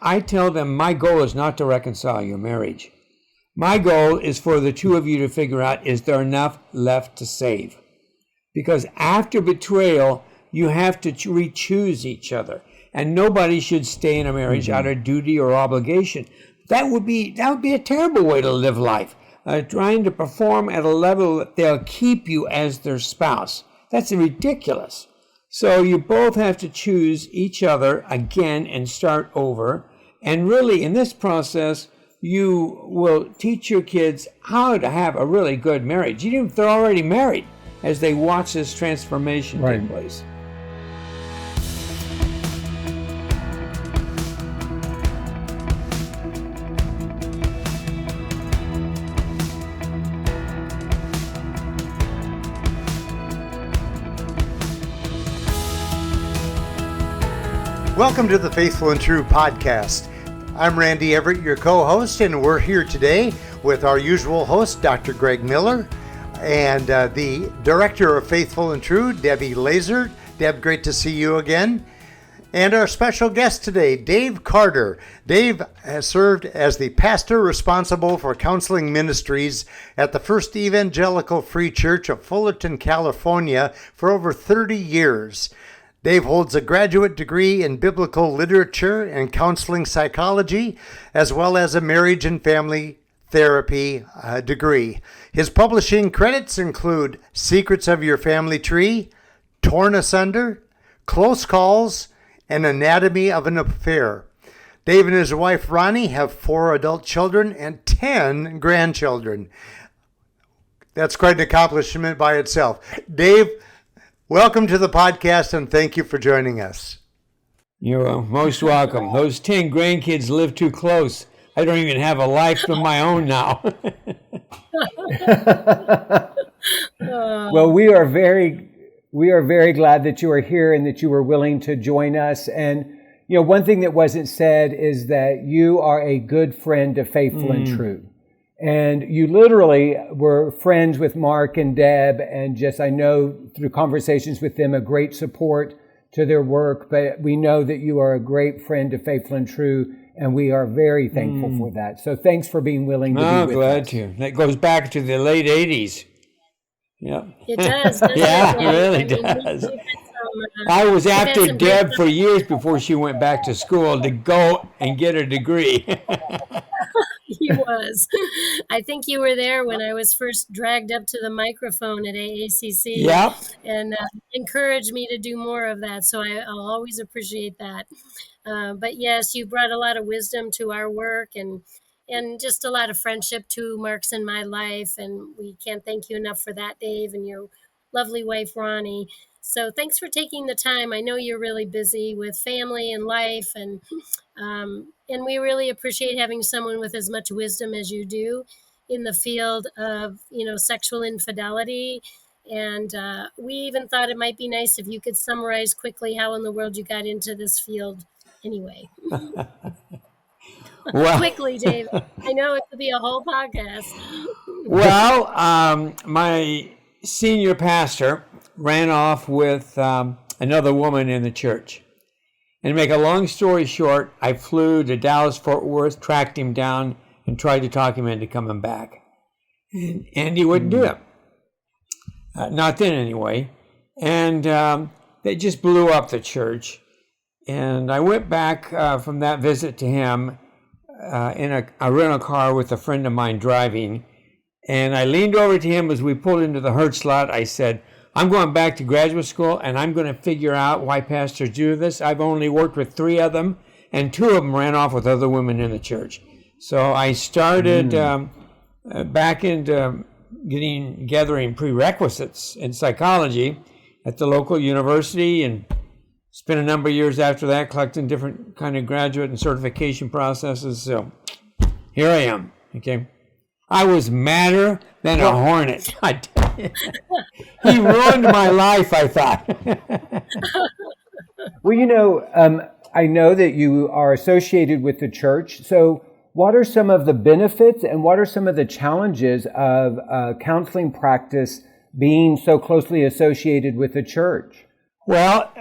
I tell them my goal is not to reconcile your marriage. My goal is for the two of you to figure out, is there enough left to save? Because after betrayal, you have to re-choose each other. And nobody should stay in a marriage out of duty or obligation. That would be a terrible way to live life. Trying to perform at a level that they'll keep you as their spouse. That's ridiculous. So you both have to choose each other again and start over. And really, in this process, you will teach your kids how to have a really good marriage, even if they're already married, as they watch this transformation take place. Welcome to the Faithful and True podcast. I'm Randy Everett, your co-host, and we're here today with our usual host, Dr. Greg Miller, and the director of Faithful and True, Debbie Laaser. Deb, great to see you again. And our special guest today, Dave Carter. Dave has served as the pastor responsible for counseling ministries at the First Evangelical Free Church of Fullerton, California for over 30 years. Dave holds a graduate degree in biblical literature and counseling psychology, as well as a marriage and family therapy degree. His publishing credits include Secrets of Your Family Tree, Torn Asunder, Close Calls, and Anatomy of an Affair. Dave and his wife Ronnie have 4 adult children and 10 grandchildren. That's quite an accomplishment by itself. Dave, welcome to the podcast, and thank you for joining us. You're most welcome. Those 10 grandkids live too close. I don't even have a life of my own now. Well, we are very glad that you are here and that you were willing to join us. And, you know, one thing that wasn't said is that you are a good friend of Faithful and True. And you literally were friends with Mark and Deb, and just, I know through conversations with them, a great support to their work. But we know that you are a great friend of Faithful and True, and we are very thankful for that. So thanks for being willing to be with us. Glad to. That goes back to the late 80s. Yeah. It does, doesn't yeah, it? It really does. I was after Deb for years before she went back to school to go and get a degree. He was. I think you were there when I was first dragged up to the microphone at AACC. Yep. And encouraged me to do more of that. So I'll always appreciate that. But yes, you brought a lot of wisdom to our work and just a lot of friendship to Mark's in my life. And we can't thank you enough for that, Dave, and your lovely wife, Ronnie. So thanks for taking the time. I know you're really busy with family and life, and we really appreciate having someone with as much wisdom as you do in the field of, sexual infidelity. And we even thought it might be nice if you could summarize quickly how in the world you got into this field anyway. Well, quickly, Dave. I know it could be a whole podcast. Well, my senior pastor ran off with another woman in the church. And to make a long story short, I flew to Dallas-Fort Worth, tracked him down, and tried to talk him into coming back. And he wouldn't do it. Not then, anyway. And they just blew up the church. And I went back from that visit to him in a rental car with a friend of mine driving. And I leaned over to him as we pulled into the Hertz lot. I said, I'm going back to graduate school, and I'm going to figure out why pastors do this. I've only worked with 3 of them, and 2 of them ran off with other women in the church. So I started back into gathering prerequisites in psychology at the local university, and spent a number of years after that collecting different kind of graduate and certification processes. So here I am. Okay. I was madder than a hornet. I tell you. He ruined my life, I thought. Well, I know that you are associated with the church. So what are some of the benefits and what are some of the challenges of counseling practice being so closely associated with the church? Well,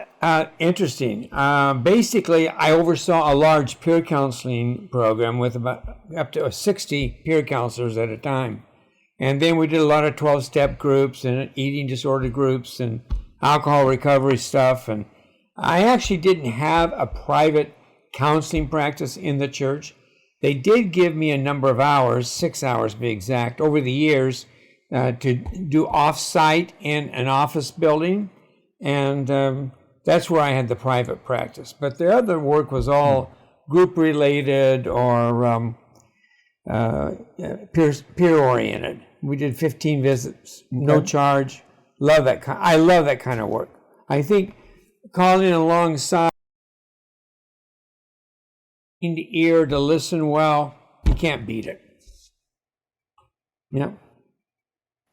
interesting. Basically, I oversaw a large peer counseling program with about up to 60 peer counselors at a time. And then we did a lot of 12-step groups and eating disorder groups and alcohol recovery stuff. And I actually didn't have a private counseling practice in the church. They did give me a number of hours, 6 hours to be exact, over the years to do off-site in an office building. And that's where I had the private practice. But the other work was all group-related or peer-oriented. We did 15 visits, no charge. Love that. I love that kind of work. I think calling alongside, ear to listen well, you can't beat it. Yeah.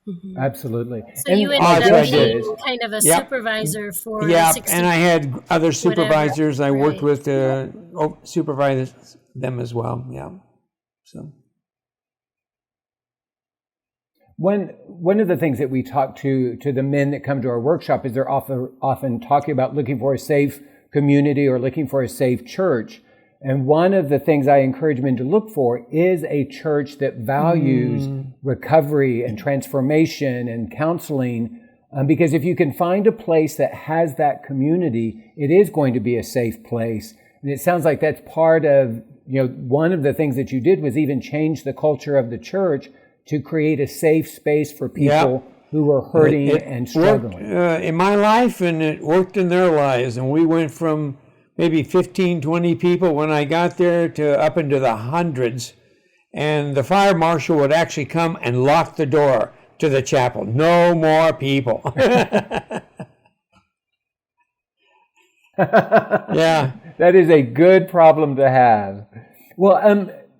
Mm-hmm. Absolutely. So you ended up being kind of a supervisor for 60. And I had other supervisors I worked with to supervise them as well. Yeah. So one of the things that we talk to the men that come to our workshop is they're often talking about looking for a safe community or looking for a safe church. And one of the things I encourage men to look for is a church that values recovery and transformation and counseling. Because if you can find a place that has that community, it is going to be a safe place. And it sounds like that's part of, one of the things that you did was even change the culture of the church to create a safe space for people who are hurting and struggling. Worked, in my life, and it worked in their lives. And we went from maybe 15, 20 people when I got there to up into the hundreds. And the fire marshal would actually come and lock the door to the chapel. No more people. Yeah. That is a good problem to have. Well,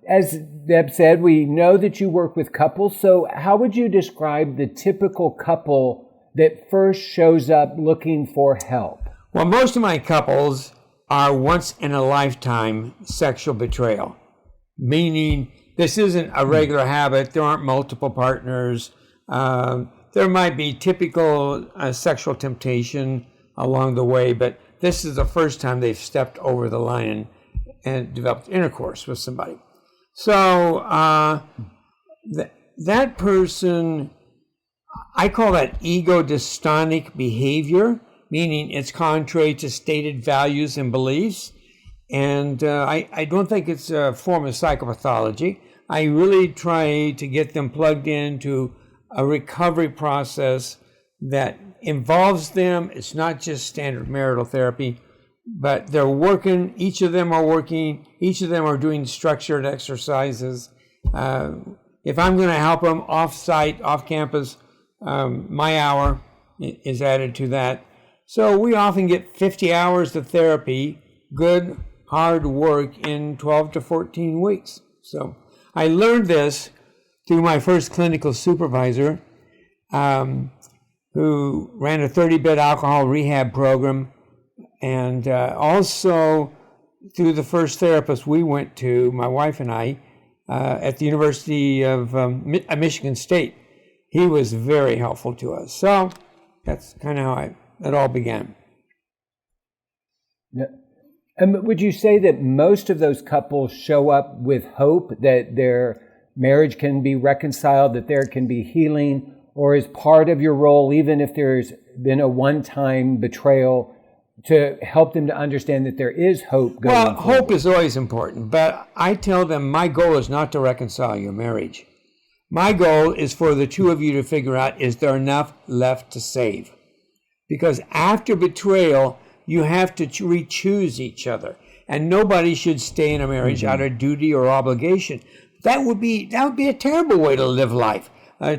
as Deb said, we know that you work with couples. So how would you describe the typical couple that first shows up looking for help? Well, most of my couples are once-in-a-lifetime sexual betrayal, meaning this isn't a regular habit. There aren't multiple partners. There might be typical sexual temptation along the way, but this is the first time they've stepped over the line and developed intercourse with somebody. So that person, I call that ego-dystonic behavior, meaning it's contrary to stated values and beliefs. And I don't think it's a form of psychopathology. I really try to get them plugged into a recovery process that involves them. It's not just standard marital therapy, but they're working, each of them are working, each of them are doing structured exercises. If I'm going to help them off-site, off-campus, my hour is added to that. So we often get 50 hours of therapy, good, hard work in 12 to 14 weeks. So I learned this through my first clinical supervisor, who ran a 30-bed alcohol rehab program, and also through the first therapist we went to, my wife and I, at the University of Michigan State. He was very helpful to us. So that's kind of how it all began. Yeah. And would you say that most of those couples show up with hope that their marriage can be reconciled, that there can be healing, or is part of your role, even if there's been a one-time betrayal, to help them to understand that there is hope going forward? Well, hope is always important, but I tell them my goal is not to reconcile your marriage. My goal is for the two of you to figure out, is there enough left to save? Because after betrayal, you have to re-choose each other. And nobody should stay in a marriage out of duty or obligation. That would be a terrible way to live life.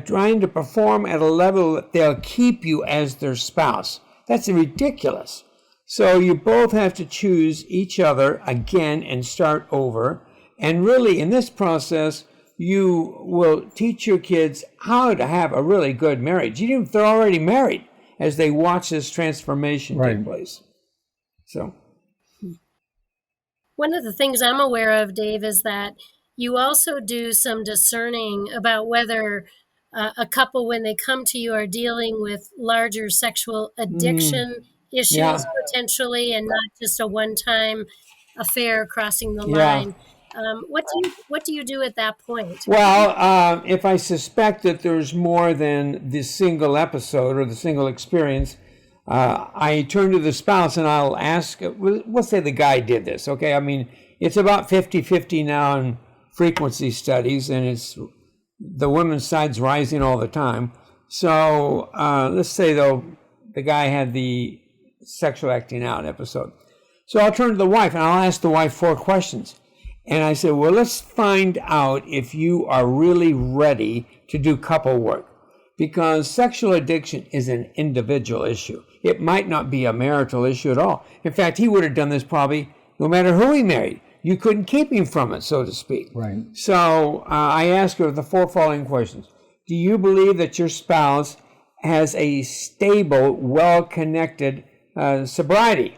Trying to perform at a level that they'll keep you as their spouse. That's ridiculous. So you both have to choose each other again and start over. And really, in this process, you will teach your kids how to have a really good marriage, even if they're already married, as they watch this transformation take place. So, one of the things I'm aware of, Dave, is that you also do some discerning about whether a couple, when they come to you, are dealing with larger sexual addiction issues potentially, and not just a one-time affair crossing the Yeah. line. What do you do at that point? Well, if I suspect that there's more than the single episode or the single experience, I turn to the spouse and I'll ask, we'll say the guy did this, okay? I mean, it's about 50-50 now in frequency studies, and it's the women's side's rising all the time. So let's say, though, the guy had the sexual acting out episode. So I'll turn to the wife and I'll ask the wife 4 questions. And I said, well, let's find out if you are really ready to do couple work. Because sexual addiction is an individual issue. It might not be a marital issue at all. In fact, he would have done this probably no matter who he married. You couldn't keep him from it, so to speak. Right. So I asked her the 4 following questions. Do you believe that your spouse has a stable, well-connected sobriety?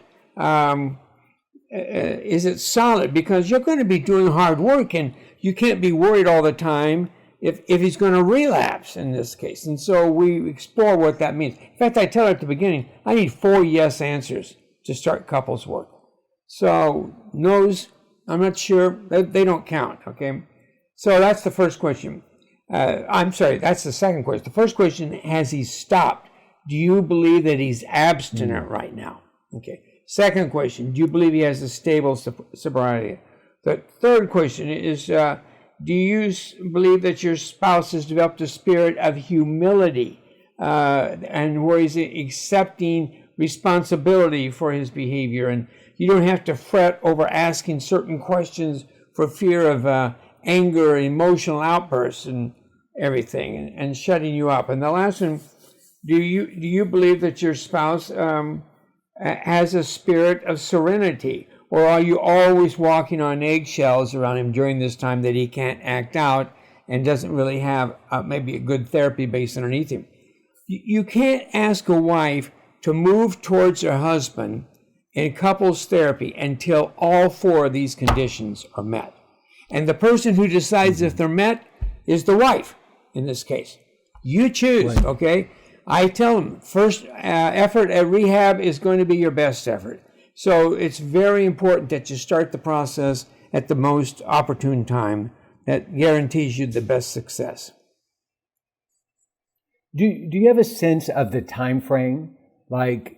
Is it solid? Because you're going to be doing hard work, and you can't be worried all the time if he's going to relapse in this case. And so we explore what that means. In fact, I tell her at the beginning, I need 4 yes answers to start couples work. So no's, I'm not sure, they don't count, okay? So that's the first question. I'm sorry, that's the second question. The first question, has he stopped? Do you believe that he's abstinent right now? Okay. Second question, do you believe he has a stable sobriety? The third question is, do you believe that your spouse has developed a spirit of humility and where he's accepting responsibility for his behavior? And you don't have to fret over asking certain questions for fear of anger, emotional outbursts and everything, and shutting you up. And the last one, do you believe that your spouse has a spirit of serenity, or are you always walking on eggshells around him during this time that he can't act out and doesn't really have maybe a good therapy base underneath him? You can't ask a wife to move towards her husband in couples therapy until all 4 of these conditions are met. And the person who decides if they're met is the wife in this case. You choose, right. Okay? I tell them, first effort at rehab is going to be your best effort. So it's very important that you start the process at the most opportune time. That guarantees you the best success. Do you have a sense of the time frame? Like,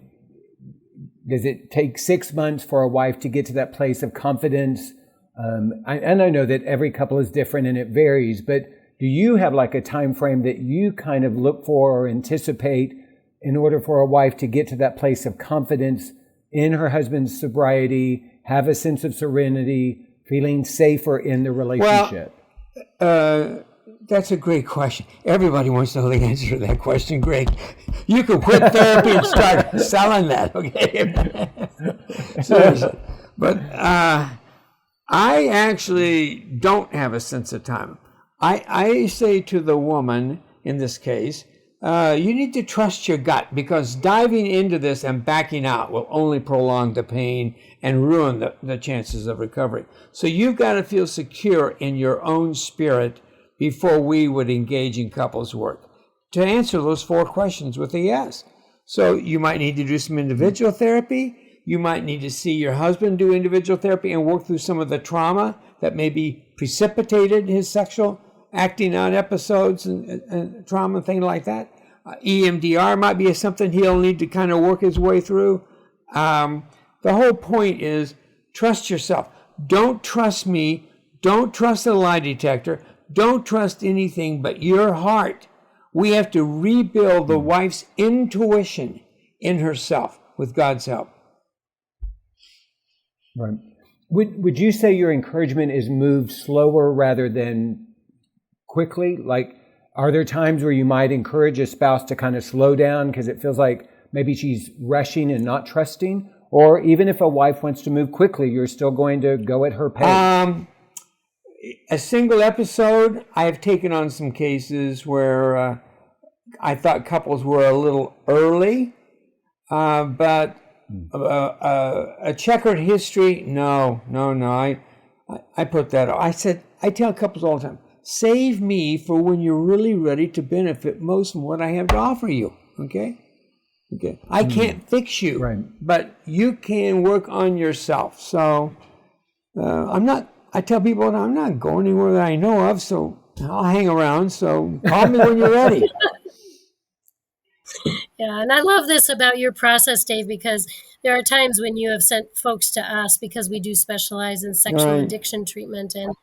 does it take 6 months for a wife to get to that place of confidence? And I know that every couple is different and it varies, but do you have like a time frame that you kind of look for or anticipate in order for a wife to get to that place of confidence in her husband's sobriety, have a sense of serenity, feeling safer in the relationship? Well, that's a great question. Everybody wants to know the answer to that question, Greg. You could quit therapy and start selling that, okay? Seriously. But I actually don't have a sense of time. I say to the woman in this case, you need to trust your gut, because diving into this and backing out will only prolong the pain and ruin the chances of recovery. So you've got to feel secure in your own spirit before we would engage in couples work to answer those 4 questions with a yes. So you might need to do some individual therapy. You might need to see your husband do individual therapy and work through some of the trauma that maybe precipitated his sexual acting out episodes and trauma and things like that. EMDR might be something he'll need to kind of work his way through. The whole point is trust yourself. Don't trust me. Don't trust the lie detector. Don't trust anything but your heart. We have to rebuild the wife's intuition in herself with God's help. Right. Would you say your encouragement is moved slower rather than quickly? Like, are there times where you might encourage a spouse to kind of slow down because it feels like maybe she's rushing and not trusting? Or even if a wife wants to move quickly, you're still going to go at her pace? A single episode, I have taken on some cases where I thought couples were a little early, but a checkered history, no. I put that off. I tell couples all the time, save me for when you're really ready to benefit most from what I have to offer you, okay? Okay, I can't fix you, Right. but you can work on yourself. So I tell people that I'm not going anywhere that I know of, so I'll hang around. So call me when you're ready. Yeah, and I love this about your process, Dave, because there are times when you have sent folks to us because we do specialize in sexual Right. addiction treatment. And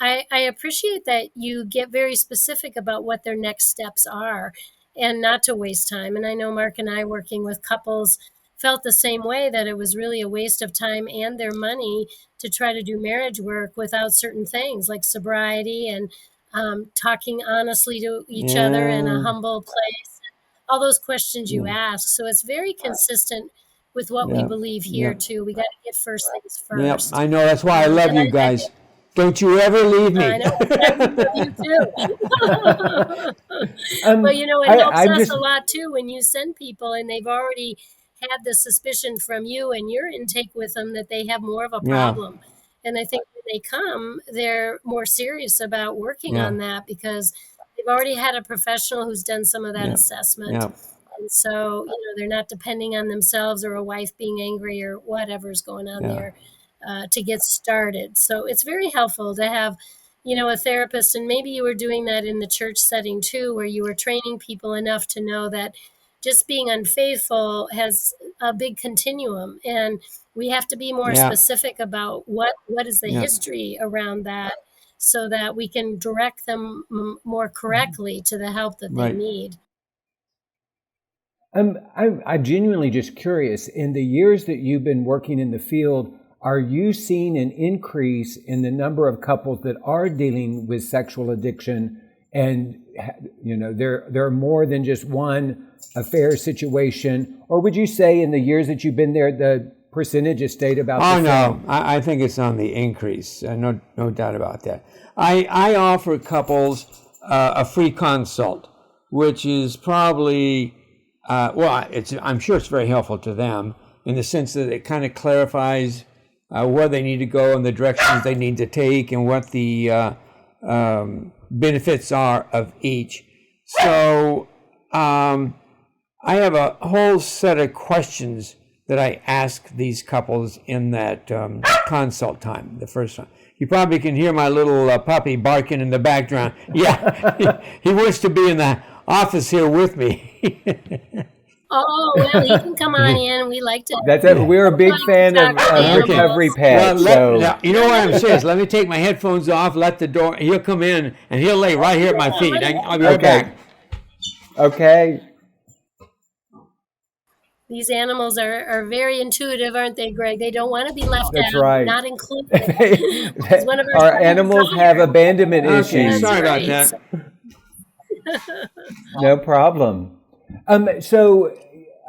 I appreciate that you get very specific about what their next steps are and not to waste time. And I know Mark and I, working with couples, felt the same way, that it was really a waste of time and their money to try to do marriage work without certain things like sobriety and talking honestly to each other in a humble place, all those questions you ask. So it's very consistent with what we believe here too. We got to get first things Yep, first. I know. That's why I love And you guys. Don't you ever leave me. I know. I love you too. But it helps us a lot too when you send people and they've already had the suspicion from you and your intake with them that they have more of a problem. And I think when they come, they're more serious about working on that because they've already had a professional who's done some of that assessment. And so, they're not depending on themselves or a wife being angry or whatever's going on there to get started. So it's very helpful to have, a therapist. And maybe you were doing that in the church setting too, where you were training people enough to know that just being unfaithful has a big continuum. And we have to be more specific about what is the history around that so that we can direct them more correctly to the help that they need. I'm genuinely just curious, in the years that you've been working in the field, are you seeing an increase in the number of couples that are dealing with sexual addiction? And, there are more than just one affair situation? Or would you say in the years that you've been there, the percentage has stayed about the same? No, I think it's on the increase. No doubt about that. I offer couples a free consult, which is probably, I'm sure it's very helpful to them in the sense that it kind of clarifies where they need to go and the directions they need to take and what the benefits are of each. So I have a whole set of questions that I ask these couples in that consult time, the first time. You probably can hear my little puppy barking in the background. Yeah, he wants to be in the office here with me. Oh, well, he can come on in. We like to. That's it. We're a big fan of recovery pets. Now, you know what I'm saying? Let me take my headphones off, let the door, he'll come in, and he'll lay right here at my feet. I'll be right back. Okay. These animals are very intuitive, aren't they, Greg? They don't want to be left That's out, right. not included. One of our animals have abandonment issues. Sorry about that. No problem. So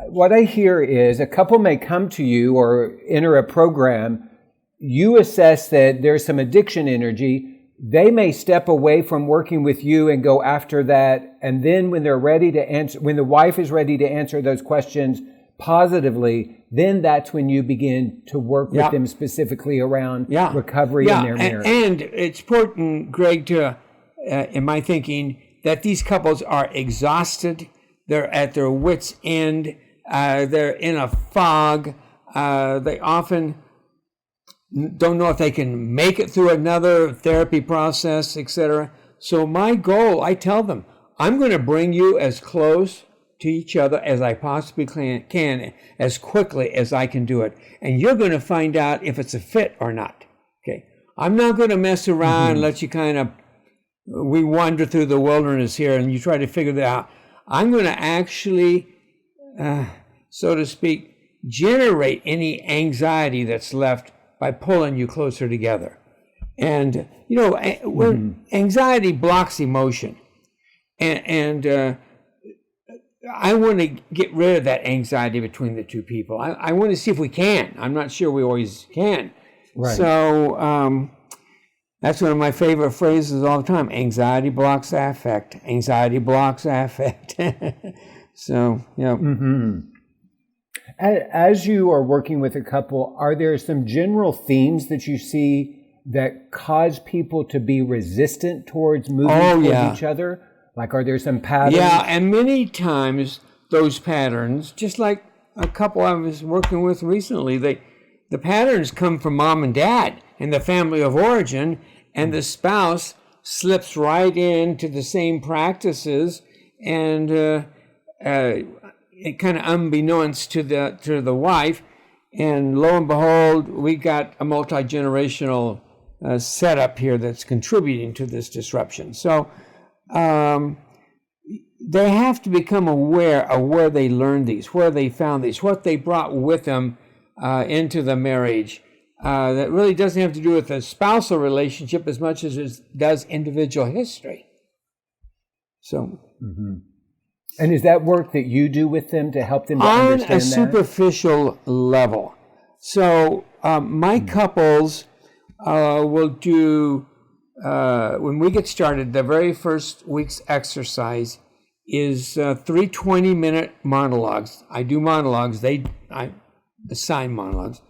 what I hear is a couple may come to you or enter a program. You assess that there's some addiction energy. They may step away from working with you and go after that. And then when they're ready to answer, when the wife is ready to answer those questions positively, then that's when you begin to work with them specifically around recovery in their marriage. And it's important, Greg, to, in my thinking, that these couples are exhausted. They're at their wits' end. They're in a fog. They often don't know if they can make it through another therapy process, etc. So my goal, I tell them, I'm going to bring you as close to each other as I possibly can, as quickly as I can do it. And you're going to find out if it's a fit or not. Okay. I'm not going to mess around and let you we wander through the wilderness here and you try to figure that out. I'm going to actually, so to speak, generate any anxiety that's left by pulling you closer together. And, when anxiety blocks emotion, and I want to get rid of that anxiety between the two people. I want to see if we can. I'm not sure we always can. Right. So that's one of my favorite phrases all the time. Anxiety blocks affect. Anxiety blocks affect. So, As you are working with a couple, are there some general themes that you see that cause people to be resistant towards moving towards each other? Like, are there some patterns? Yeah, and many times those patterns, just like a couple I was working with recently. The patterns come from mom and dad and the family of origin, and the spouse slips right into the same practices, and it kind of unbeknownst to the wife, and lo and behold, we got a multi-generational setup here that's contributing to this disruption. So they have to become aware of where they learned these, where they found these, what they brought with them into the marriage. That really doesn't have to do with a spousal relationship as much as it does individual history. So, and is that work that you do with them to help them to on understand a that? superficial level? So my couples will do, when we get started, the very first week's exercise is 3 20-minute monologues. I do monologues. I assign monologues.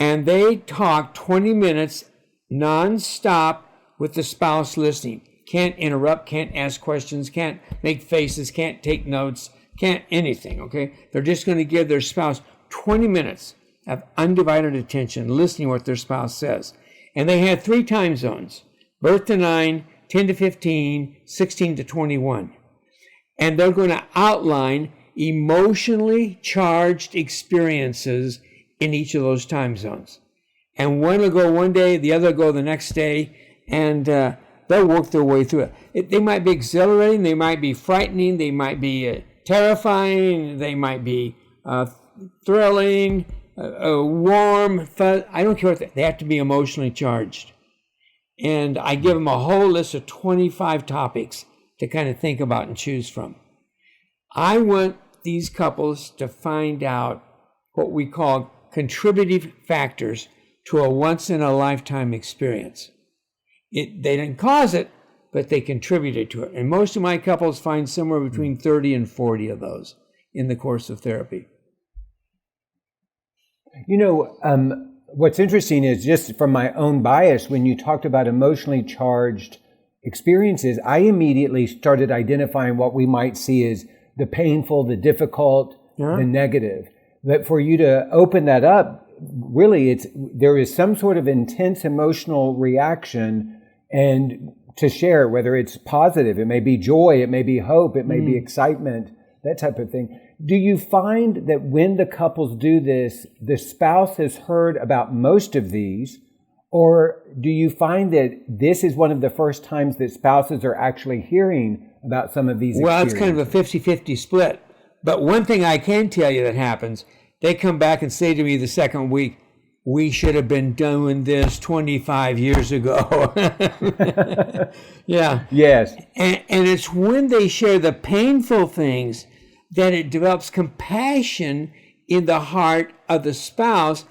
And they talk 20 minutes nonstop with the spouse listening. Can't interrupt, can't ask questions, can't make faces, can't take notes, can't anything, okay? They're just going to give their spouse 20 minutes of undivided attention, listening to what their spouse says. And they have 3 time zones: birth to 9, 10 to 15, 16 to 21. And they're going to outline emotionally charged experiences in each of those time zones. And one will go one day, the other will go the next day, and they'll work their way through it. They might be exhilarating, they might be frightening, they might be terrifying, they might be thrilling, warm, I don't care what they have to be emotionally charged. And I give them a whole list of 25 topics to kind of think about and choose from. I want these couples to find out what we call contributive factors to a once-in-a-lifetime experience. They didn't cause it, but they contributed to it. And most of my couples find somewhere between 30 and 40 of those in the course of therapy. You know, what's interesting is, just from my own bias, when you talked about emotionally charged experiences, I immediately started identifying what we might see as the painful, the difficult, the negative. But for you to open that up, really, there is some sort of intense emotional reaction, and to share, whether it's positive, it may be joy, it may be hope, it may be excitement, that type of thing. Do you find that when the couples do this, the spouse has heard about most of these, or do you find that this is one of the first times that spouses are actually hearing about some of these experiences? Well, it's kind of a 50-50 split. But one thing I can tell you that happens, they come back and say to me the second week, "We should have been doing this 25 years ago." Yeah. Yes. And it's when they share the painful things that it develops compassion in the heart of the spouse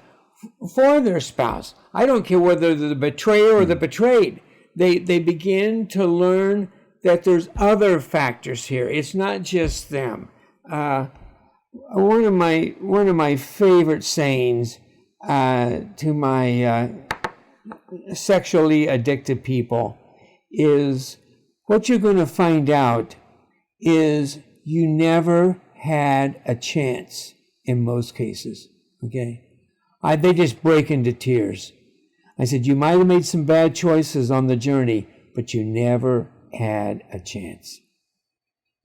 for their spouse. I don't care whether they're the betrayer or the betrayed. They begin to learn that there's other factors here. It's not just them. One of my favorite sayings to my sexually addicted people is, what you're going to find out is you never had a chance in most cases. Okay, they just break into tears. I said, you might have made some bad choices on the journey, but you never had a chance.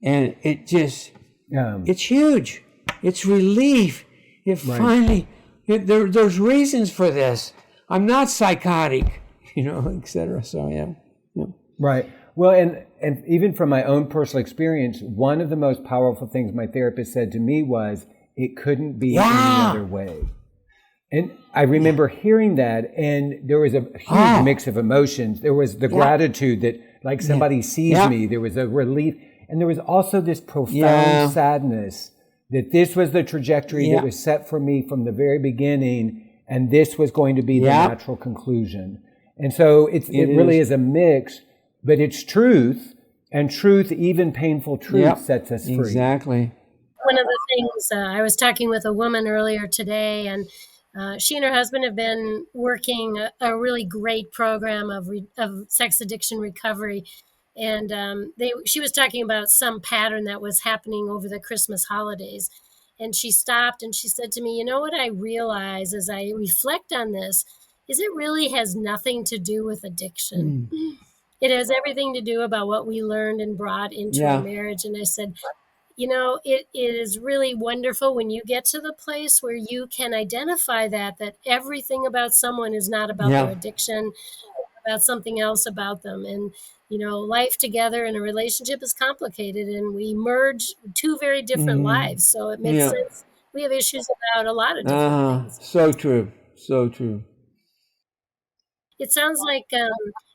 And it just, it's huge. It's relief. It finally, there's reasons for this. I'm not psychotic, et cetera. So, yeah. Right. Well, and even from my own personal experience, one of the most powerful things my therapist said to me was, it couldn't be any other way. And I remember hearing that, and there was a huge mix of emotions. There was the gratitude that, like, somebody sees me. There was a relief. And there was also this profound sadness that this was the trajectory that was set for me from the very beginning, and this was going to be the natural conclusion. And so it really is a mix, but it's truth, and truth, even painful truth, sets us free. Exactly. One of the things, I was talking with a woman earlier today, and she and her husband have been working a really great program of sex addiction recovery. And she was talking about some pattern that was happening over the Christmas holidays. And she stopped and she said to me, you know what I realize as I reflect on this is it really has nothing to do with addiction. It has everything to do about what we learned and brought into our marriage. And I said, you know, it is really wonderful when you get to the place where you can identify that everything about someone is not about their addiction, about something else about them. And, you know, life together in a relationship is complicated and we merge two very different lives. So it makes sense. We have issues about a lot of different things. So true. So true. It sounds like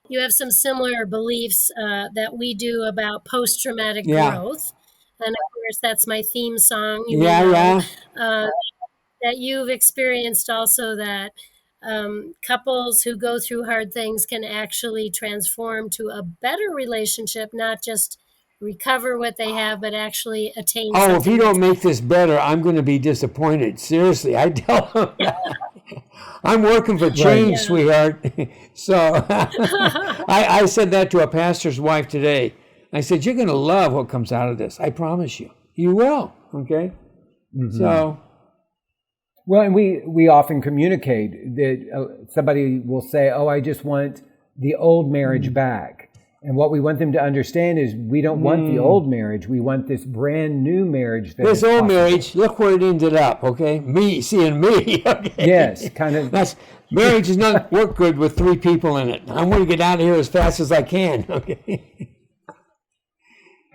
you have some similar beliefs that we do about post-traumatic growth. And of course, that's my theme song. That you've experienced also that couples who go through hard things can actually transform to a better relationship, not just recover what they have, but actually attain something. If you don't make this better, I'm going to be disappointed. Seriously, I tell them. I'm working for change, sweetheart. So I said that to a pastor's wife today. I said, you're going to love what comes out of this. I promise you. You will. Okay? So. Well, and we often communicate that somebody will say, I just want the old marriage back. And what we want them to understand is we don't want the old marriage. We want this brand new marriage. This old marriage, look where it ended up, okay? Me seeing me, okay? Yes, kind of. Marriage does not work good with three people in it. I want to get out of here as fast as I can, okay?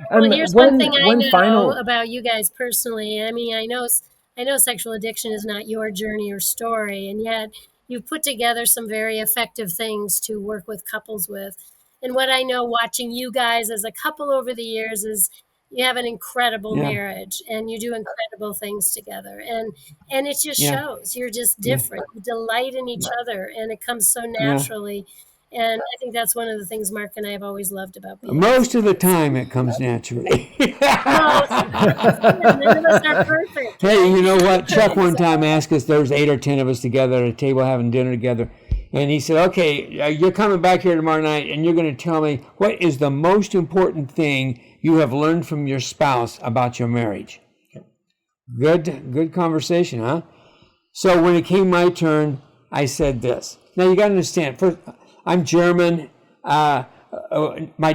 Well, here's one thing I know about you guys personally. I mean, I know sexual addiction is not your journey or story, and yet you've put together some very effective things to work with couples with. And what I know watching you guys as a couple over the years is you have an incredible marriage and you do incredible things together. And it just shows you're just different. You delight in each other and it comes so naturally. And I think that's one of the things Mark and I have always loved about being most of the time it comes naturally. None of us are perfect. Hey, you know what? Chuck one time asked us, there was 8 or 10 of us together at a table having dinner together. And he said, okay, you're coming back here tomorrow night and you're going to tell me what is the most important thing you have learned from your spouse about your marriage. Good conversation, huh? So when it came my turn, I said this. Now you got to understand, first, I'm German. My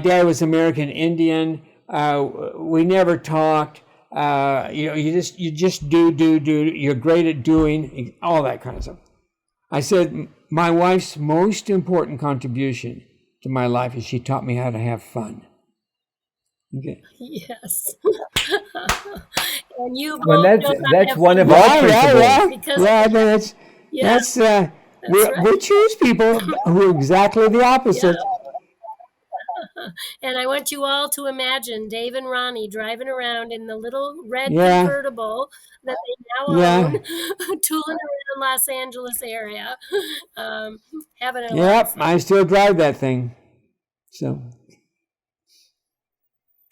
dad was American Indian. We never talked. You just do. You're great at doing all that kind of stuff. I said, my wife's most important contribution to my life is she taught me how to have fun. Okay. Yes. And you that's one of our principles. We choose people who are exactly the opposite. And I want you all to imagine Dave and Ronnie driving around in the little red convertible that they now own, tooling around Los Angeles area, having a laugh. I still drive that thing. So.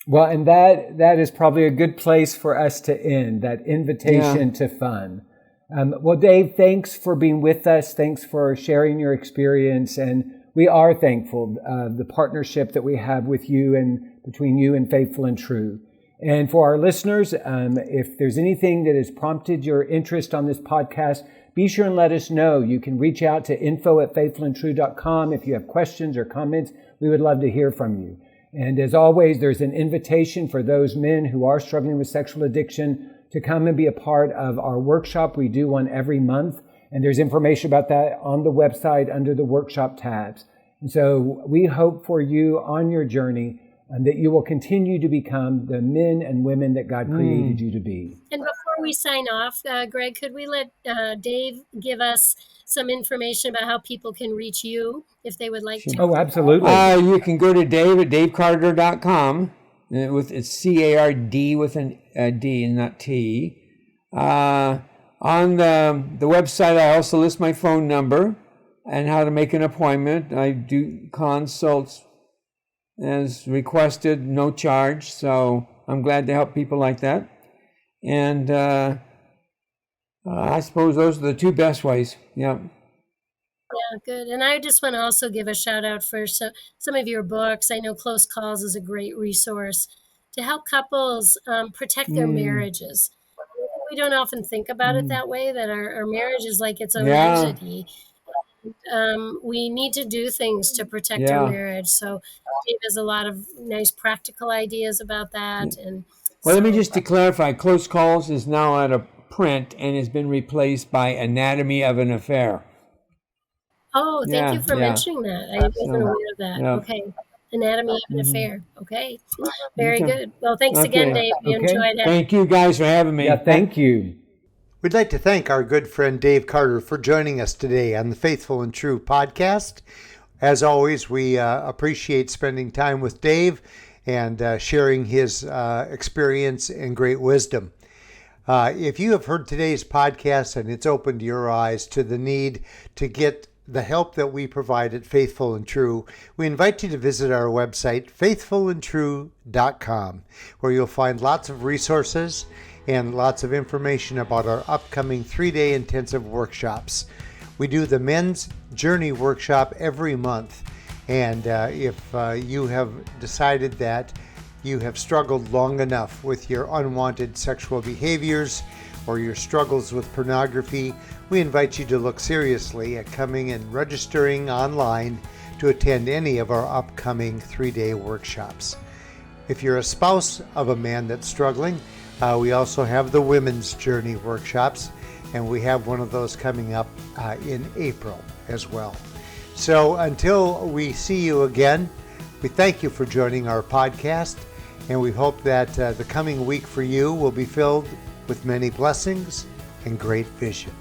Well, and that is probably a good place for us to end, that invitation to fun. Well, Dave, thanks for being with us. Thanks for sharing your experience. And we are thankful the partnership that we have with you and between you and Faithful and True. And for our listeners, if there's anything that has prompted your interest on this podcast, be sure and let us know. You can reach out to info@faithfulandtrue.com if you have questions or comments. We would love to hear from you. And as always, there's an invitation for those men who are struggling with sexual addiction to come and be a part of our workshop. We do one every month. And there's information about that on the website under the workshop tabs. And so we hope for you on your journey and that you will continue to become the men and women that God created you to be. And before we sign off, Greg, could we let Dave give us some information about how people can reach you if they would like to? Oh, absolutely. You can go to Dave at davecarter.com. It's C-A-R-D with a D and not T. On the website, I also list my phone number and how to make an appointment. I do consults as requested, no charge. So I'm glad to help people like that. And I suppose those are the two best ways. Yeah. Yeah, good. And I just want to also give a shout out for some of your books. I know Close Calls is a great resource to help couples protect their marriages. We don't often think about it that way, that our marriage is like its own Yeah. entity. We need to do things to protect our Yeah. marriage. So Dave has a lot of nice practical ideas about that. And Well, let me so- just to clarify, Close Calls is now out of print and has been replaced by Anatomy of an Affair. Oh, thank you for Yeah. mentioning that. I wasn't aware of that. Yeah. Okay. Anatomy of an Affair. Okay. Very Okay. good. Well, thanks again, Okay. Dave. We Okay. enjoyed it. Thank you guys for having me. Yeah, thank you. We'd like to thank our good friend Dave Carter for joining us today on the Faithful and True podcast. As always, we appreciate spending time with Dave and sharing his experience and great wisdom. If you have heard today's podcast and it's opened your eyes to the need to get the help that we provide at Faithful and True, we invite you to visit our website, faithfulandtrue.com, where you'll find lots of resources and lots of information about our upcoming 3-day intensive workshops. We do the Men's Journey Workshop every month, and if you have decided that you have struggled long enough with your unwanted sexual behaviors or your struggles with pornography, we invite you to look seriously at coming and registering online to attend any of our upcoming 3-day workshops. If you're a spouse of a man that's struggling, we also have the Women's Journey Workshops, and we have one of those coming up in April as well. So until we see you again, we thank you for joining our podcast, and we hope that the coming week for you will be filled with many blessings and great vision.